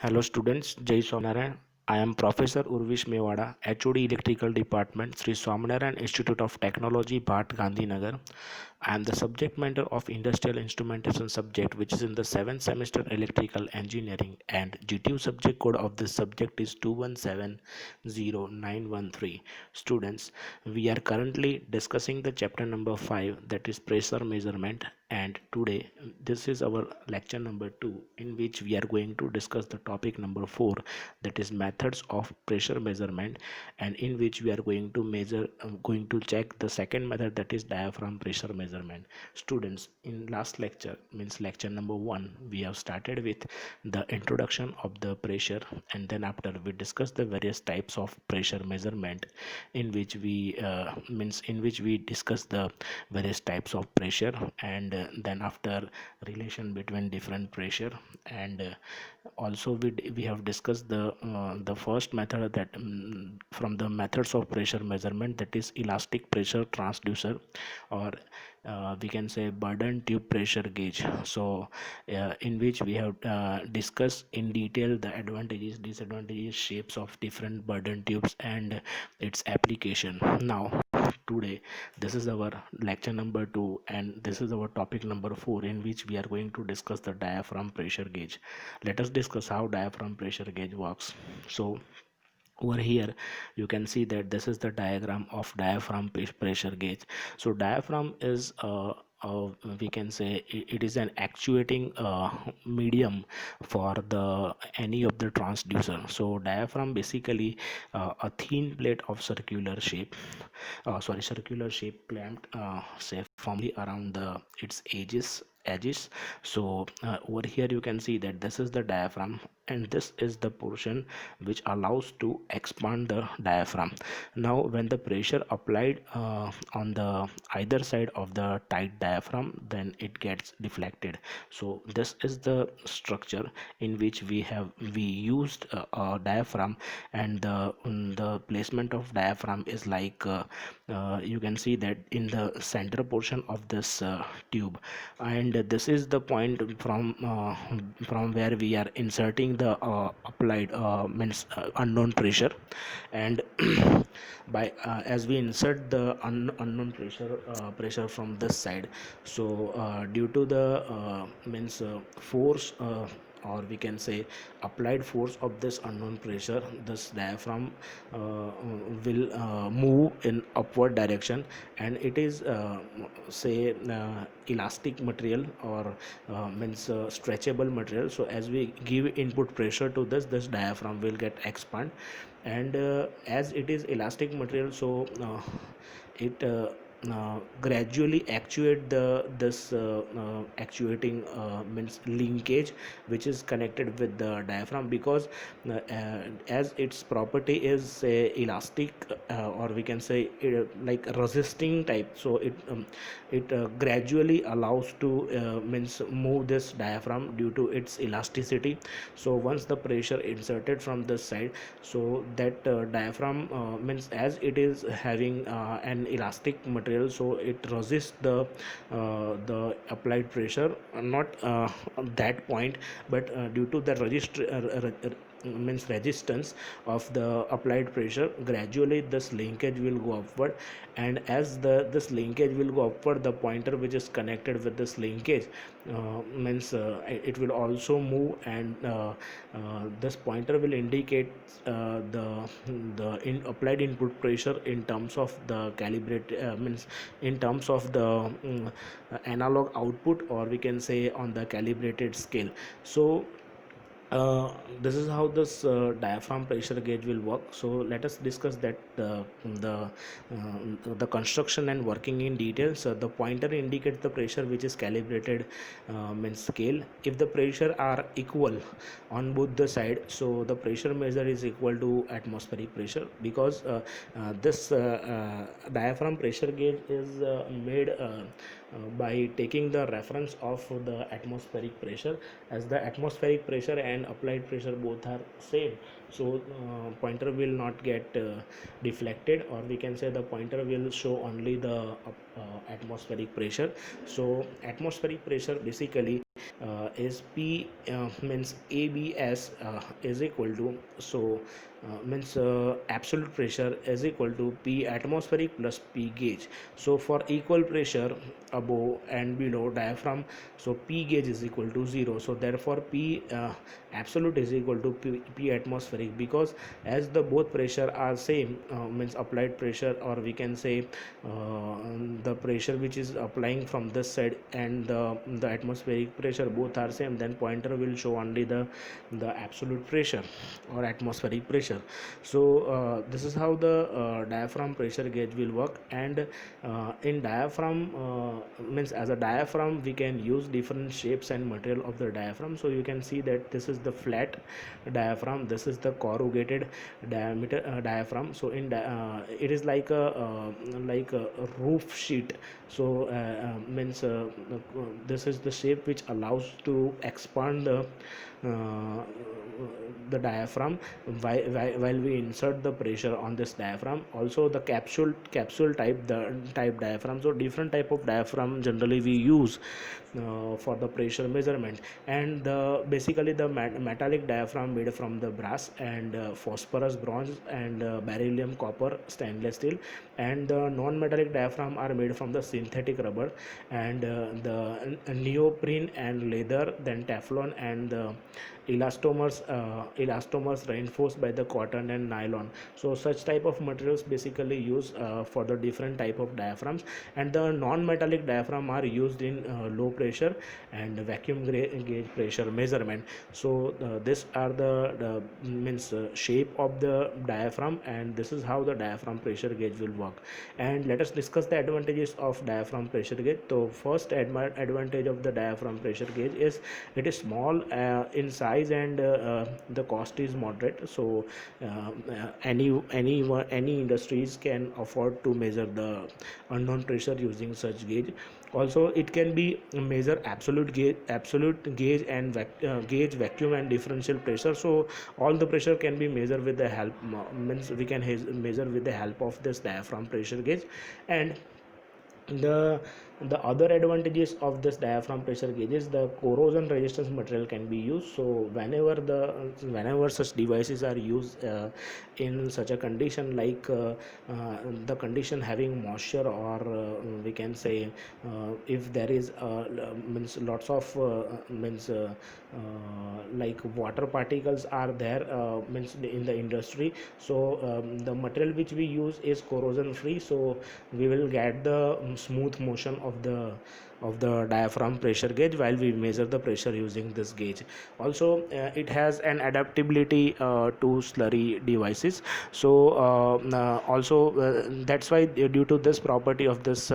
Hello students, Jai Swaminarayan. I am Professor Urvish Mewada, HOD Electrical Department, Sri Swaminarayan Institute of Technology, Bhat Gandhinagar. I am the subject matter of Industrial Instrumentation subject, which is in the 7th semester Electrical Engineering, and GTU subject code of this subject is 21709113. Students, we are currently discussing the chapter number 5, that is pressure measurement, and today this is our lecture number 2, in which we are going to discuss the topic number 4, that is methods of pressure measurement, and in which we are going to check the second method, that is diaphragm pressure measurement. Students, in last lecture, means lecture number 1, we have started with the introduction of the pressure, and then after we discussed the various types of pressure measurement, in which we discuss the various types of pressure, and then after relation between different pressure, and also we have discussed the first method, that from the methods of pressure measurement, that is elastic pressure transducer, or we can say burden tube pressure gauge. So in which we have discussed in detail the advantages, disadvantages, shapes of different burden tubes and its application. Now today, this is our lecture number 2, and this is our topic number 4, in which we are going to discuss the diaphragm pressure gauge. Let us discuss how diaphragm pressure gauge works. So over here you can see that this is the diagram of diaphragm pressure gauge. So diaphragm is we can say it is an actuating medium for the any of the transducer. So diaphragm basically a thin plate of circular shape clamped say firmly around the its edges. So over here you can see that this is the diaphragm, and this is the portion which allows to expand the diaphragm. Now when the pressure applied on the either side of the tight diaphragm, then it gets deflected. So this is the structure in which we used a diaphragm, and the placement of diaphragm is like you can see that in the center portion of this tube, and this is the point from where we are inserting the applied means unknown pressure, and by as we insert the unknown pressure from this side, so due to the means force, or we can say applied force of this unknown pressure, this diaphragm will move in upward direction, and it is say elastic material, or means stretchable material. So as we give input pressure to this diaphragm will get expand, and as it is elastic material, so it gradually actuate the this actuating means linkage which is connected with the diaphragm, because as its property is say elastic, or we can say like resisting type, so it gradually allows to means move this diaphragm due to its elasticity. So once the pressure inserted from this side, so that diaphragm means as it is having an elastic material, so it resists the applied pressure, not that point, but due to the means resistance of the applied pressure, gradually this linkage will go upward, and as the this linkage will go upward, the pointer which is connected with this linkage means it will also move, and this pointer will indicate applied input pressure in terms of the calibrate means in terms of the analog output, or we can say on the calibrated scale. So uh, this is how this diaphragm pressure gauge will work. So let us discuss that the construction and working in detail. So the pointer indicates the pressure which is calibrated means scale. If the pressure are equal on both the side, so the pressure measure is equal to atmospheric pressure, because this diaphragm pressure gauge is made by taking the reference of the atmospheric pressure, as the atmospheric pressure and applied pressure both are same. So pointer will not get deflected, or we can say the pointer will show only the atmospheric pressure. So atmospheric pressure basically is P means ABS is equal to, so means absolute pressure is equal to P atmospheric plus P gauge. So for equal pressure above and below diaphragm, so P gauge is equal to 0. So therefore P absolute is equal to P atmospheric, because as the both pressure are same, means applied pressure, or we can say the pressure which is applying from this side and the atmospheric pressure both are same, then pointer will show only the absolute pressure or atmospheric pressure. So this is how the diaphragm pressure gauge will work. And in diaphragm, means as a diaphragm we can use different shapes and material of the diaphragm. So you can see that this is the flat diaphragm, this is the corrugated diameter diaphragm. So it is like a roof sheet. So means this is the shape which allows to expand uh, the diaphragm while we insert the pressure on this diaphragm. Also the capsule type, the type diaphragm. So different type of diaphragm generally we use for the pressure measurement. And basically the metallic diaphragm made from the brass and phosphorus, bronze, and beryllium, copper, stainless steel. And the non-metallic diaphragm are made from the synthetic rubber and the neoprene and leather, then teflon, and elastomers reinforced by the cotton and nylon. So such type of materials basically used for the different type of diaphragms. And the non-metallic diaphragm are used in low pressure and vacuum gauge pressure measurement. So these are the means shape of the diaphragm, and this is how the diaphragm pressure gauge will work. And let us discuss the advantages of diaphragm pressure gauge. So first advantage of the diaphragm pressure gauge is it is small in size, and the cost is moderate. So any industries can afford to measure the unknown pressure using such gauge. Also it can be measure absolute gauge and gauge, vacuum, and differential pressure. So all the pressure can be measured with the help, means we can measure with the help of this diaphragm pressure gauge. And the the other advantages of this diaphragm pressure gauge is the corrosion resistance material can be used. So whenever such devices are used in such a condition, like the condition having moisture, or we can say if there is means lots of means like water particles are there, means in the industry. So the material which we use is corrosion free, so we will get the smooth motion of the diaphragm pressure gauge while we measure the pressure using this gauge. Also it has an adaptability to slurry devices. So also that's why due to this property of this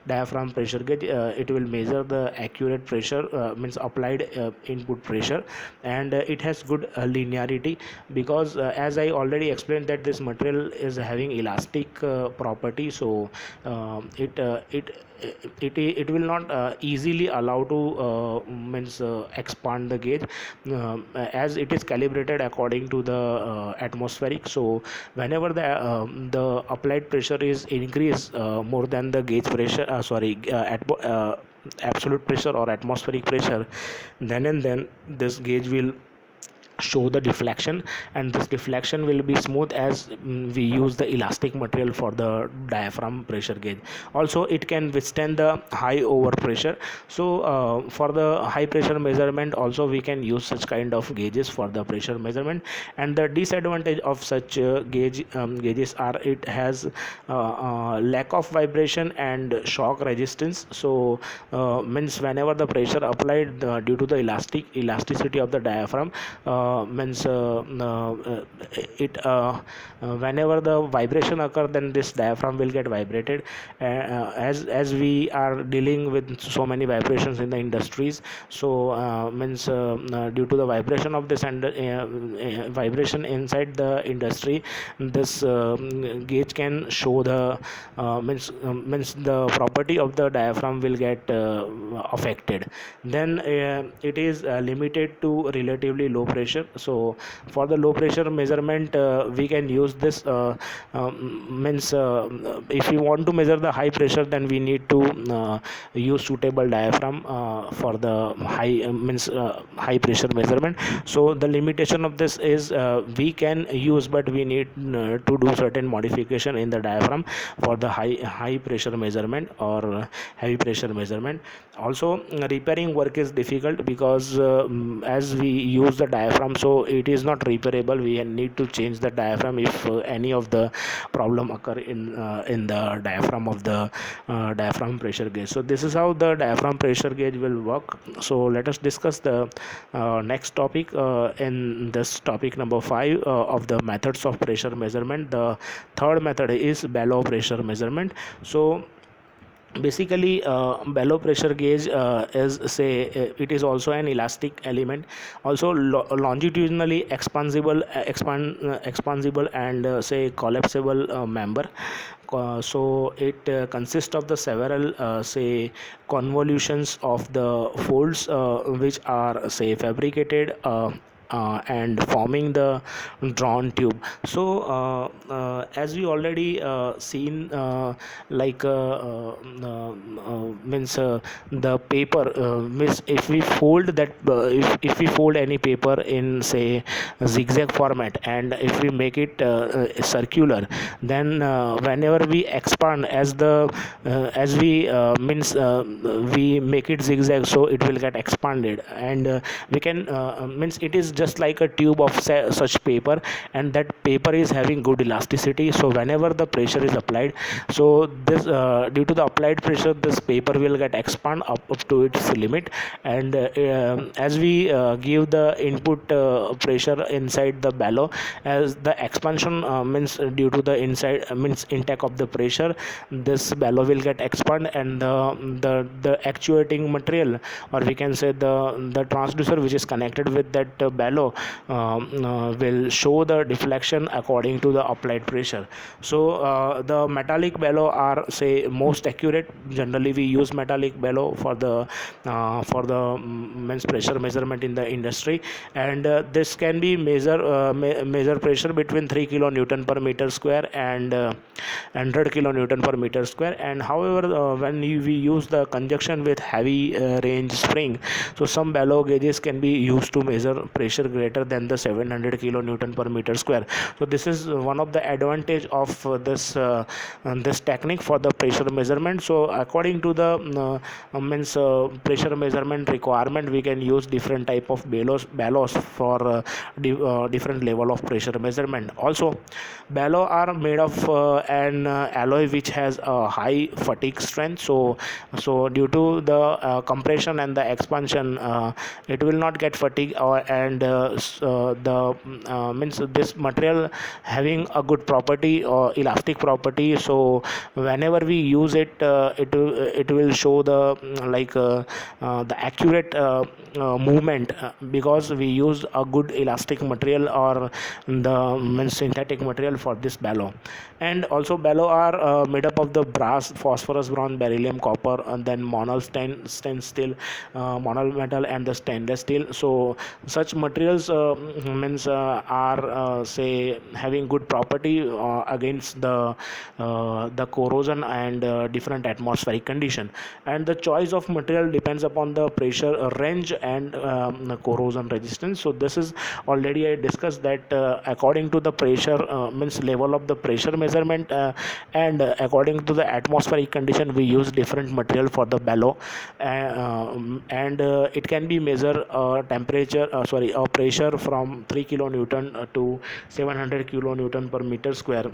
diaphragm pressure gauge, it will measure the accurate pressure, means applied input pressure. And it has good linearity, because as I already explained that this material is having elastic property. So it will not easily allow to means expand the gauge, as it is calibrated according to the atmospheric. So whenever the applied pressure is increased more than the gauge pressure, absolute pressure or atmospheric pressure, then this gauge will show the deflection, and this deflection will be smooth, as we use the elastic material for the diaphragm pressure gauge. Also it can withstand the high overpressure. So for the high pressure measurement also we can use such kind of gauges for the pressure measurement. And the disadvantage of such gauges are it has lack of vibration and shock resistance. So means whenever the pressure applied due to the elasticity of the diaphragm, means it whenever the vibration occur, then this diaphragm will get vibrated. As we are dealing with so many vibrations in the industries, so means due to the vibration of this and vibration inside the industry, this gauge can show the means the property of the diaphragm will get affected. Then it is limited to relatively low pressure pressure. So for the low pressure measurement, we can use this means if we want to measure the high pressure, then we need to use suitable diaphragm for the high pressure measurement. So the limitation of this is we can use, but we need to do certain modification in the diaphragm for the high pressure measurement or heavy pressure measurement. Also, repairing work is difficult because as we use the diaphragm, so it is not repairable. We need to change the diaphragm if any of the problem occur in the diaphragm of the diaphragm pressure gauge. So this is how the diaphragm pressure gauge will work. So let us discuss the next topic in this topic number 5 of the methods of pressure measurement. The third method is bellow pressure measurement. So basically bellow pressure gauge is say it is also an elastic element, also longitudinally expansible and say collapsible member. So it consists of the several say convolutions of the folds which are say fabricated and forming the drawn tube. So as we already seen like means the paper means if we fold that if we fold any paper in say zigzag format, and if we make it circular, then whenever we expand as we we make it zigzag, so it will get expanded, and we can means it is just like a tube of such paper, and that paper is having good elasticity. So whenever the pressure is applied, so this due to the applied pressure, this paper will get expand up to its limit, and as we give the input pressure inside the bellow, as the expansion means due to the inside means intake of the pressure, this bellow will get expand, and the actuating material, or we can say the transducer which is connected with that bellow will show the deflection according to the applied pressure. So the metallic bellow are say most accurate. Generally we use metallic bellow for the means pressure measurement in the industry, and this can be measure pressure between 3 kilonewton per meter square and 100 kilonewton per meter square. And however when we use the conjunction with heavy range spring, so some bellow gauges can be used to measure pressure greater than the 700 kilonewton per meter square. So this is one of the advantage of this technique for the pressure measurement. So according to the pressure measurement requirement, we can use different type of bellows for different level of pressure measurement. Also, bellow are made of an alloy which has a high fatigue strength. So due to the compression and the expansion, it will not get fatigue, and the means this material having a good property or elastic property. So whenever we use it, it will show the the accurate movement because we use a good elastic material or the synthetic material for this bellow. And also bellow are made up of the brass, phosphorus, bronze, beryllium, copper, and then monol steel, monol metal, and the stainless steel. So such materials are say having good property against the corrosion and different atmospheric condition. And the choice of material depends upon the pressure range and corrosion resistance. So this is already I discussed that according to the pressure means level of the pressure measurement and according to the atmospheric condition, we use different material for the bellow, and it can be measure temperature pressure from 3 kilonewton to 700 kilonewton per meter square,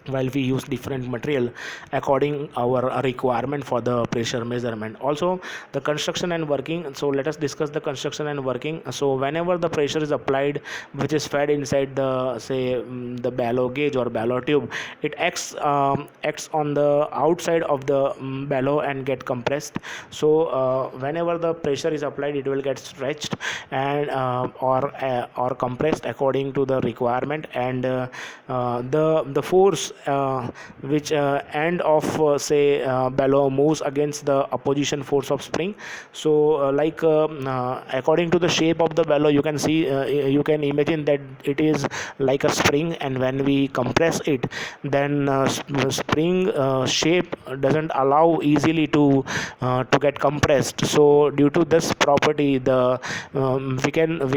while we use different material according our requirement for the pressure measurement. Also the construction and working. So let us discuss the construction and working. So whenever the pressure is applied which is fed inside the say the bellow gauge or bellow tube, it acts on the outside of the bellow and get compressed. So whenever the pressure is applied, it will get stretched and or compressed according to the requirement, and the force which end of say bellow moves against the opposition force of spring. So according to the shape of the bellow, you can see, you can imagine that it is like a spring, and when we compress it, then spring shape doesn't allow easily to get compressed. So due to this property, the we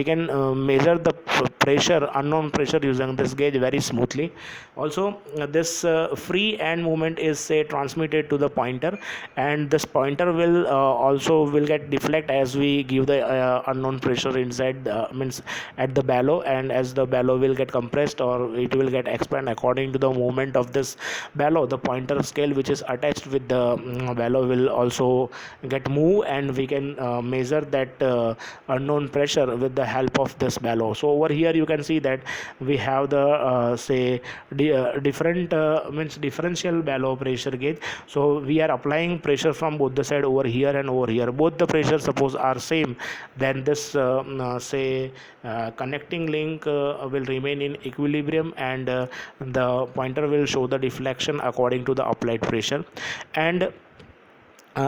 can measure the pressure, unknown pressure, using this gauge very smoothly. Also, this free end movement is say transmitted to the pointer, and this pointer will also will get deflect as we give the unknown pressure inside, means at the bellow, and as the bellow will get compressed or it will get expand according to the movement of this bellow, the pointer scale which is attached with the bellow will also get move, and we can measure that unknown pressure with the help of this bellow. So over here you can see that we have the say different means differential bellow pressure gauge. So we are applying pressure from both the side, over here and over here. Both the pressure suppose are same, then this say connecting link will remain in equilibrium, and the pointer will show the deflection according to the applied pressure. And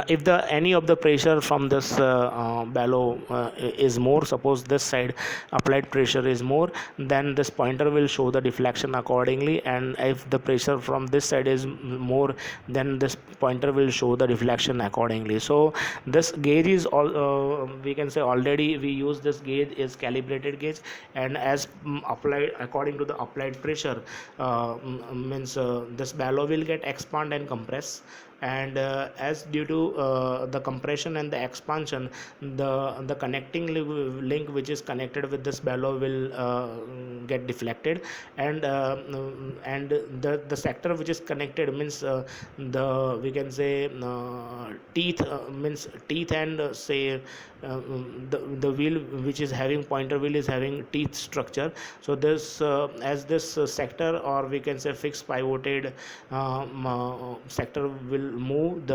if the any of the pressure from this bellow is more, suppose this side applied pressure is more, then this pointer will show the deflection accordingly, and if the pressure from this side is more, then this pointer will show the deflection accordingly. So this gauge is all, we can say already we use this gauge is calibrated gauge, and as applied according to the applied pressure, means this bellow will get expand and compress, and as due to the compression and the expansion, the connecting link which is connected with this bellow will get deflected, and the sector which is connected, means the we can say teeth, means teeth, and say the wheel which is having pointer wheel is having teeth structure. So this as this sector, or we can say fixed pivoted sector will move,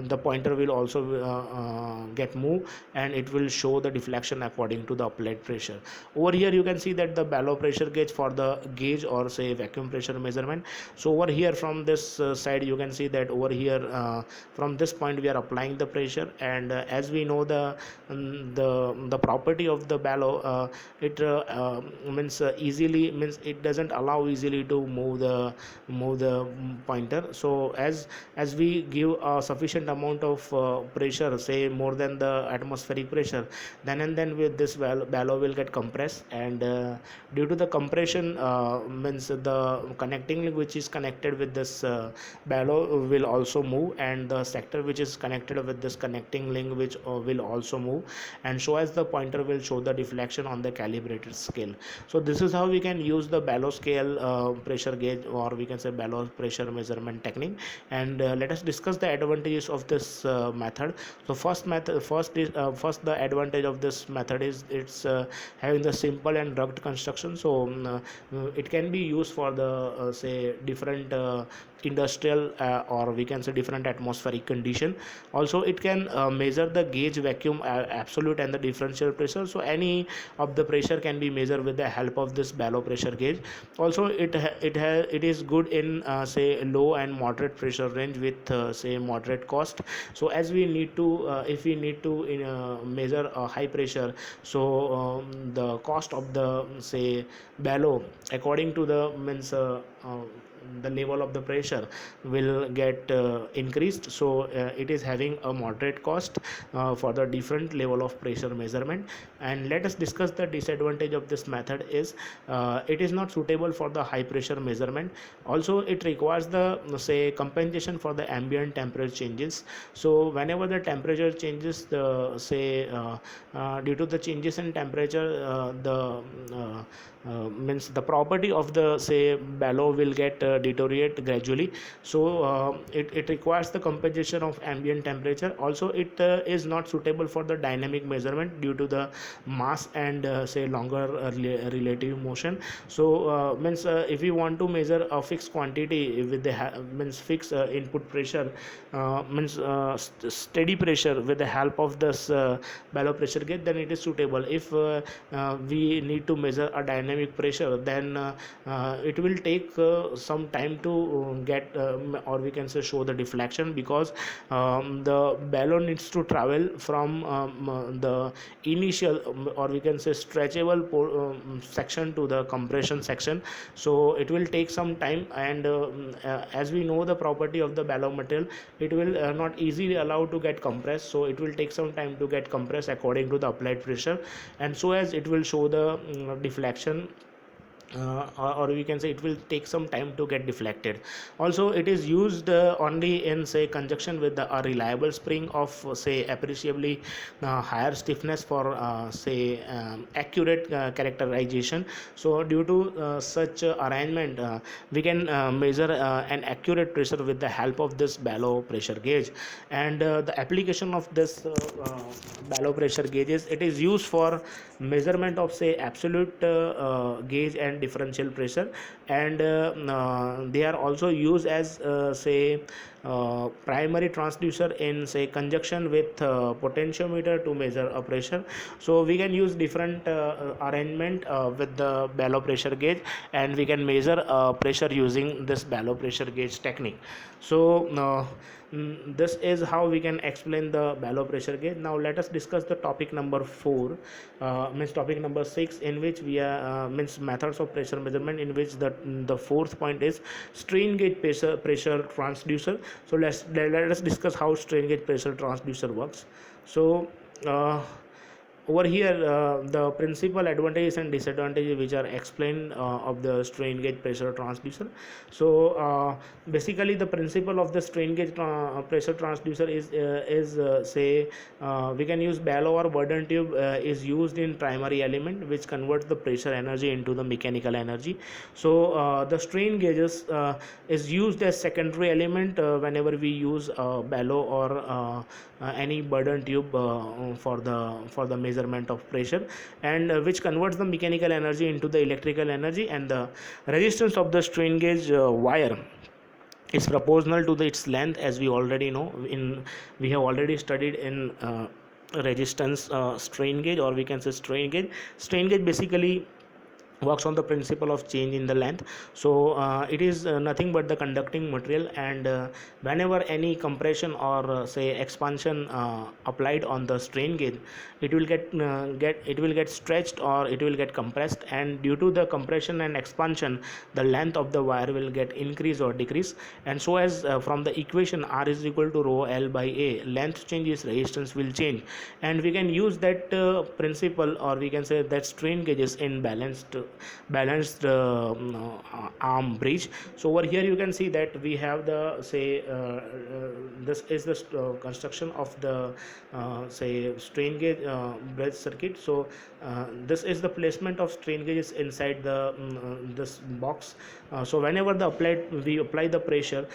the pointer will also get moved, and it will show the deflection according to the applied pressure. Over here you can see that the bellow pressure gauge for the gauge or say vacuum pressure measurement. So over here from this side you can see that over here from this point we are applying the pressure, and as we know the property of the bellow, it means easily, means it doesn't allow easily to move the pointer. So as we give a sufficient amount of pressure, say more than the atmospheric pressure, then and then with this bellow will get compressed, and due to the compression, means the connecting link which is connected with this bellow will also move, and the sector which is connected with this connecting link which will also move, and so as the pointer will show the deflection on the calibrated scale. So this is how we can use the bellow scale pressure gauge, or we can say bellow pressure measurement technique. And let us discuss the advantages of this method. So first the advantage of this method is it's having the simple and rugged construction. So it can be used for the say different industrial or we can say different atmospheric condition. Also it can measure the gauge vacuum absolute and the differential pressure. So any of the pressure can be measured with the help of this bellow pressure gauge. Also it is good in say low and moderate pressure range with say moderate cost. So as we need to if we need to measure a high pressure, so the cost of the say bellow according to the means the level of the pressure will get increased. So it is having a moderate cost for the different level of pressure measurement. And let us discuss the disadvantage of this method is it is not suitable for the high pressure measurement. Also it requires the say compensation for the ambient temperature changes. So whenever the temperature changes, the say due to the changes in temperature, the means the property of the say bellow will get deteriorate gradually. So it requires the compensation of ambient temperature. Also, it is not suitable for the dynamic measurement due to the mass and say longer relative motion. So means if you want to measure a fixed quantity with the means fixed input pressure, means steady pressure with the help of this bellow pressure gauge, then it is suitable. If we need to measure a dynamic pressure, then it will take some time to get or we can say show the deflection, because the bellow needs to travel from the initial or we can say stretchable section to the compression section. So it will take some time, and as we know the property of the bellow material, it will not easily allow to get compressed. So it will take some time to get compressed according to the applied pressure, and so as it will show the deflection, or we can say it will take some time to get deflected. Also, it is used only in say conjunction with a reliable spring of say appreciably higher stiffness for say accurate characterization. So due to such arrangement, we can measure an accurate pressure with the help of this bellow pressure gauge. And the application of this bellow pressure gauges, it is used for measurement of say absolute gauge and differential pressure, and they are also used as say primary transducer in say conjunction with potentiometer to measure a pressure. So we can use different arrangement with the bellow pressure gauge, and we can measure pressure using this bellow pressure gauge technique. So this is how we can explain the bellow pressure gauge. Now let us discuss the topic number 4, means topic number 6, in which we are means methods of pressure measurement, in which the fourth point is strain gauge pressure transducer. So let us discuss how strain gauge pressure transducer works. So over here the principal advantages and disadvantages which are explained of the strain gauge pressure transducer. So basically the principle of the strain gauge pressure transducer is say we can use bellow or Bourdon tube is used in primary element, which converts the pressure energy into the mechanical energy. So the strain gauges is used as secondary element whenever we use bellow or any Bourdon tube for the measurement of pressure, and which converts the mechanical energy into the electrical energy. And the resistance of the strain gauge wire is proportional to its length, as we already know. We have already studied in resistance strain gauge, or we can say strain gauge basically works on the principle of change in the length. So it is nothing but the conducting material, and whenever any compression or say expansion applied on the strain gauge, it will get stretched or it will get compressed, and due to the compression and expansion, the length of the wire will get increase or decrease. And so as from the equation R is equal to rho L by A, length changes, resistance will change, and we can use that principle, or we can say that strain gauges in balanced arm bridge. So over here you can see that we have the say this is the construction of the say strain gauge bridge circuit. So this is the placement of strain gauges inside the this box. So whenever we apply the pressure,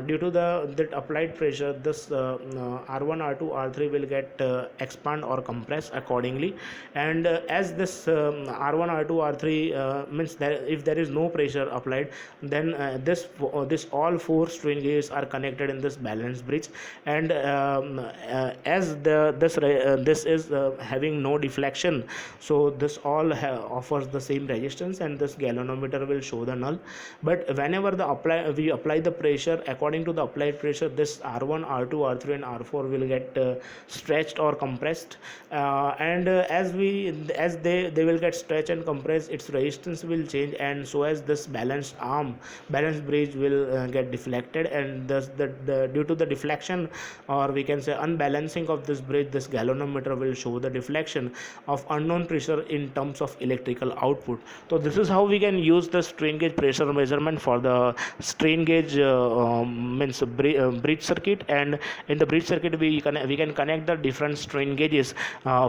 due to that applied pressure, this R1, R2, R3 will get expand or compress accordingly. And as this R1, R2, R3 means that if there is no pressure applied, then this all four strain gauges are connected in this balance bridge. And as this is having no deflection, so this all offers the same resistance, and this galvanometer will show the null. But whenever we apply the pressure, according to the applied pressure, this R1, R2, R3 and R4 will get stretched or compressed, and as they will get stretched and compressed, its resistance will change, and so as this balance bridge will get deflected, and thus due to the deflection, or we can say unbalancing of this bridge, this galvanometer will show the deflection of unknown pressure in terms of electrical output. So this is how we can use the strain gauge pressure measurement for the strain gauge means bridge circuit. And in the bridge circuit we can connect the different strain gauges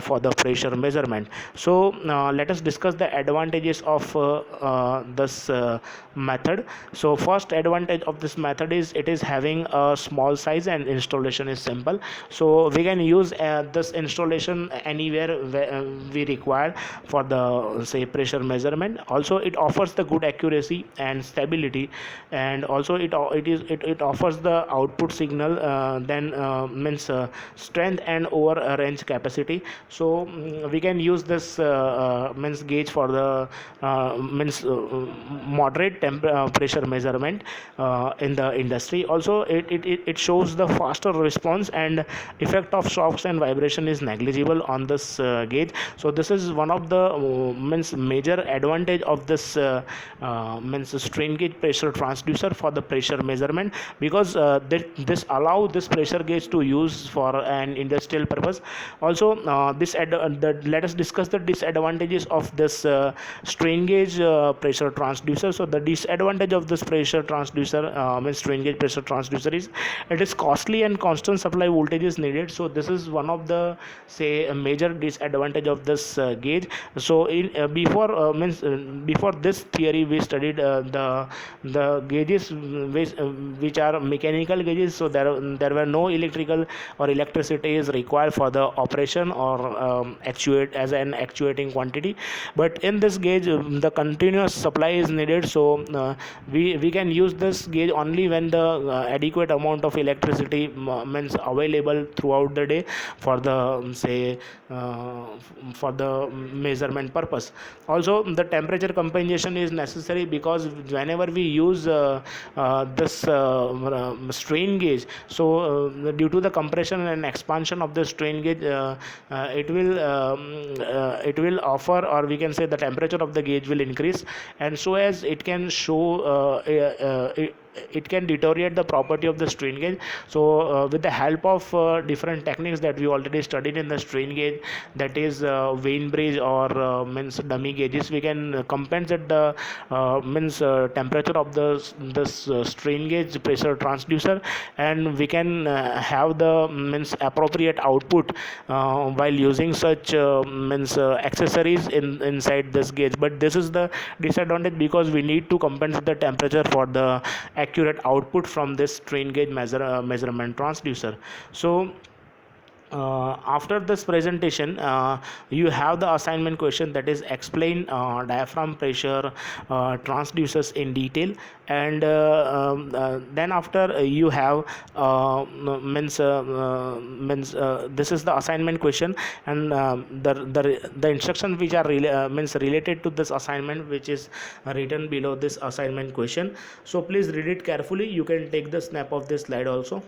for the pressure measurement. So let us discuss the advantage advantages of this method. So first advantage of this method is it is having a small size and installation is simple. So we can use this installation anywhere we require for the say pressure measurement. Also it offers the good accuracy and stability, and also it offers the output signal, then means strength and over range capacity. So we can use this means gauge for the means moderate pressure measurement in the industry. Also it shows the faster response, and effect of shocks and vibration is negligible on this gauge. So this is one of the means major advantage of this means strain gauge pressure transducer for the pressure measurement, because this allow this pressure gauge to use for an industrial purpose. Also let us discuss the disadvantages of this strain gauge pressure transducer. So the disadvantage of this pressure transducer means strain gauge pressure transducer is it is costly and constant supply voltage is needed. So this is one of the say a major disadvantage of this gauge. So in before this theory we studied the gauges which are mechanical gauges. So there were no electrical or electricity is required for the operation or actuate as an actuating quantity. But in this gauge the continuous supply is needed. So we can use this gauge only when the adequate amount of electricity means available throughout the day for the say for the measurement purpose. Also the temperature compensation is necessary, because whenever we use this strain gauge, so due to the compression and expansion of the strain gauge, it will offer, or we can say the temperature of the gauge will increase, and so as it can show it can deteriorate the property of the strain gauge. So with the help of different techniques that we already studied in the strain gauge, that is vein bridge or means dummy gauges, we can compensate the means temperature of the this strain gauge pressure transducer, and we can have the means appropriate output while using such means accessories inside this gauge. But this is the disadvantage, because we need to compensate the temperature for the accurate output from this strain gauge measurement transducer. So after this presentation you have the assignment question, that is explain diaphragm pressure transducers in detail. And then after you have this is the assignment question, and the instructions which are means related to this assignment, which is written below this assignment question. So please read it carefully. You can take the snap of this slide also.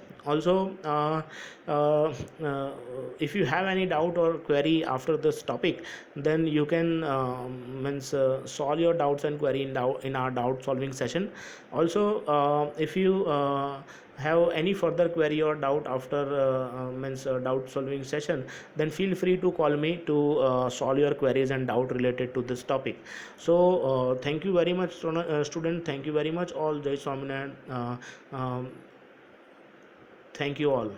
If you have any doubt or query after this topic, then you can solve your doubts and query in our doubt solving session. Also if you have any further query or doubt after doubt solving session, then feel free to call me to solve your queries and doubt related to this topic. So thank you very much student, thank you very much all. Jai Swaminarayan. Thank you all.